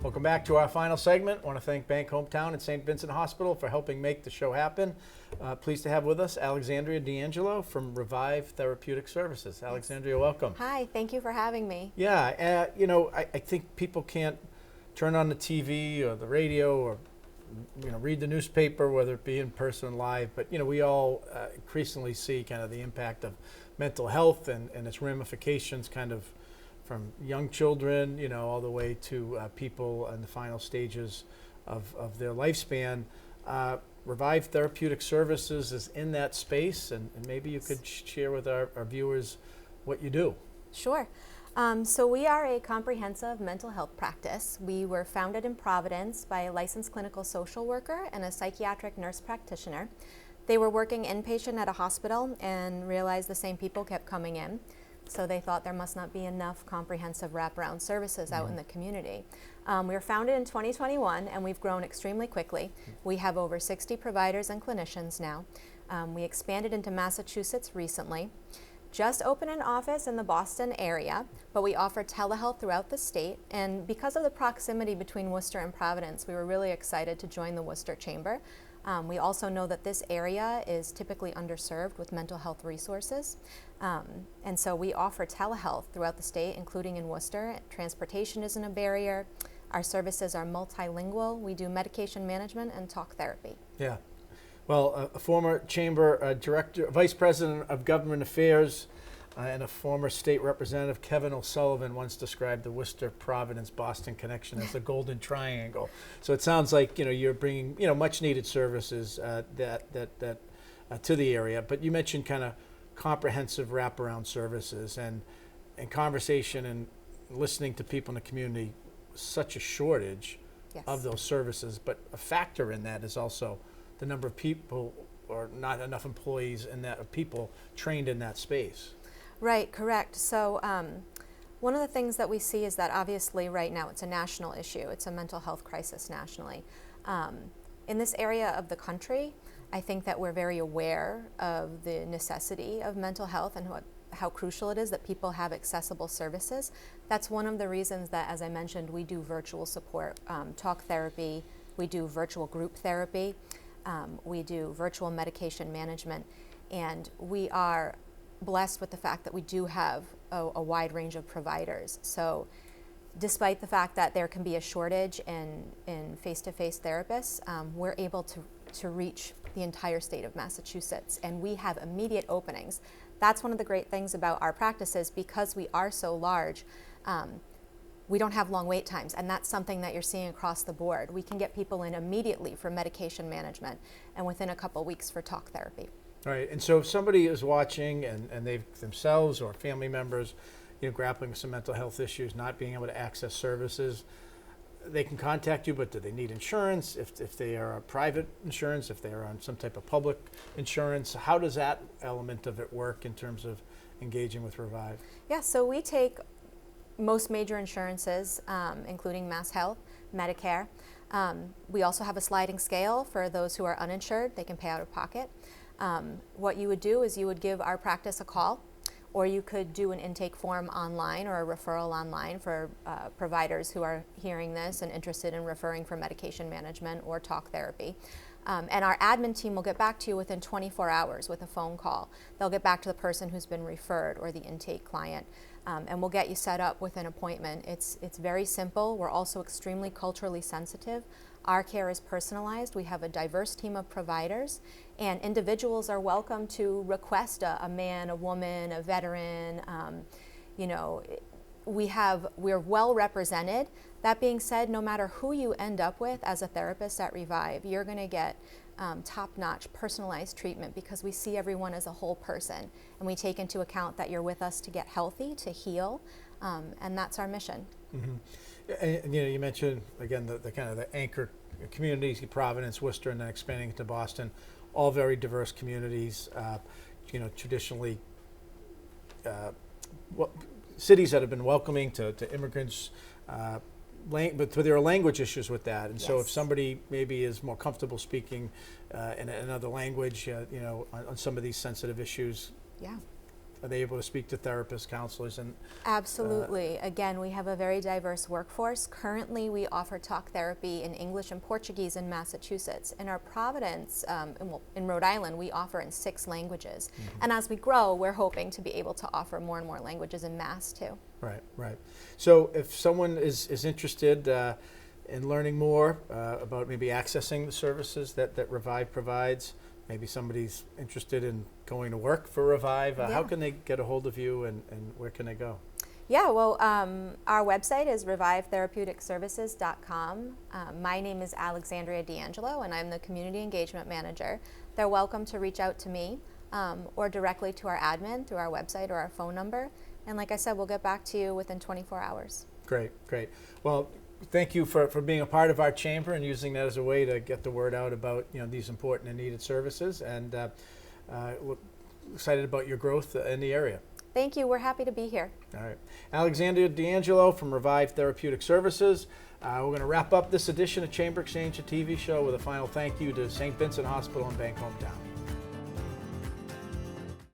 Welcome back to our final segment. I want to thank Bank Hometown and St. Vincent Hospital for helping make the show happen. Pleased to have with us Alexandria D'Angelo from Revive Therapeutic Services. Alexandria, welcome. Hi, thank you for having me. Yeah, I think people can't turn on the TV or the radio or read the newspaper, whether it be in person or live, but we all increasingly see kind of the impact of mental health and its ramifications kind of from young children, all the way to people in the final stages of their lifespan. Revive Therapeutic Services is in that space, and maybe you could share with our viewers what you do. Sure. So we are a comprehensive mental health practice. We were founded in Providence by a licensed clinical social worker and a psychiatric nurse practitioner. They were working inpatient at a hospital and realized the same people kept coming in. So they thought there must not be enough comprehensive wraparound services out in the community. We were founded in 2021 and we've grown extremely quickly. We have over 60 providers and clinicians now. We expanded into Massachusetts recently. Just opened an office in the Boston area, but we offer telehealth throughout the state. And because of the proximity between Worcester and Providence, we were really excited to join the Worcester Chamber. We also know that this area is typically underserved with mental health resources. And so we offer telehealth throughout the state, including in Worcester. Transportation isn't a barrier. Our services are multilingual. We do medication management and talk therapy. Yeah. Well, a former chamber director, vice president of government affairs, and a former state representative, Kevin O'Sullivan, once described the Worcester-Providence-Boston connection as the golden triangle. So it sounds like you're bringing much needed services that to the area. But you mentioned kind of comprehensive wraparound services and conversation and listening to people in the community. Such a shortage of those services, but a factor in that is also the number of people, or not enough employees in that, people trained in that space. Right, correct. So one of the things that we see is that obviously right now it's a national issue. It's a mental health crisis nationally. In this area of the country, I think that we're very aware of the necessity of mental health and how crucial it is that people have accessible services. That's one of the reasons that, as I mentioned, we do virtual support, talk therapy, we do virtual group therapy, we do virtual medication management, and we are blessed with the fact that we do have a wide range of providers. So despite the fact that there can be a shortage in face-to-face therapists, we're able to reach the entire state of Massachusetts, and we have immediate openings. That's one of the great things about our practices. Because we are so large, we don't have long wait times, and that's something that you're seeing across the board. We can get people in immediately for medication management and within a couple weeks for talk therapy. All right, and so if somebody is watching and they've themselves or family members grappling with some mental health issues, not being able to access services, they can contact you, but do they need insurance? If they are a private insurance, if they are on some type of public insurance, how does that element of it work in terms of engaging with Revive? Yeah, so we take most major insurances, including Mass Health, Medicare. We also have a sliding scale for those who are uninsured. They can pay out of pocket. What you would do is you would give our practice a call, or you could do an intake form online or a referral online for providers who are hearing this and interested in referring for medication management or talk therapy. And our admin team will get back to you within 24 hours with a phone call. They'll get back to the person who's been referred or the intake client, and we'll get you set up with an appointment. It's very simple. We're also extremely culturally sensitive. Our care is personalized. We have a diverse team of providers, and individuals are welcome to request a man, a woman, a veteran. We're well represented. That being said, no matter who you end up with as a therapist at Revive, you're going to get top-notch personalized treatment, because we see everyone as a whole person, and we take into account that you're with us to get healthy, to heal, and that's our mission. Mm-hmm. And, you mentioned again the kind of the anchor communities, Providence, Worcester, and then expanding to Boston, all very diverse communities. Traditionally, cities that have been welcoming to immigrants. But there are language issues with that, and so if somebody maybe is more comfortable speaking in another language, on some of these sensitive issues, Are they able to speak to therapists, counselors, and Absolutely. Again, we have a very diverse workforce. Currently, we offer talk therapy in English and Portuguese in Massachusetts. In our Providence, in Rhode Island, we offer in 6 languages. And as we grow, we're hoping to be able to offer more and more languages in Mass too. Right, right. So if someone is interested in learning more about maybe accessing the services that Revive provides, maybe somebody's interested in going to work for Revive, how can they get a hold of you, and where can they go? Yeah, well, our website is revivetherapeuticservices.com. My name is Alexandria D'Angelo, and I'm the Community Engagement Manager. They're welcome to reach out to me or directly to our admin through our website or our phone number. And like I said, we'll get back to you within 24 hours. Great, great. Well, thank you for being a part of our chamber and using that as a way to get the word out about these important and needed services. And we're excited about your growth in the area. Thank you. We're happy to be here. All right. Alexandria D'Angelo from Revive Therapeutic Services. We're going to wrap up this edition of Chamber Exchange, a TV show, with a final thank you to St. Vincent Hospital and Bank Hometown.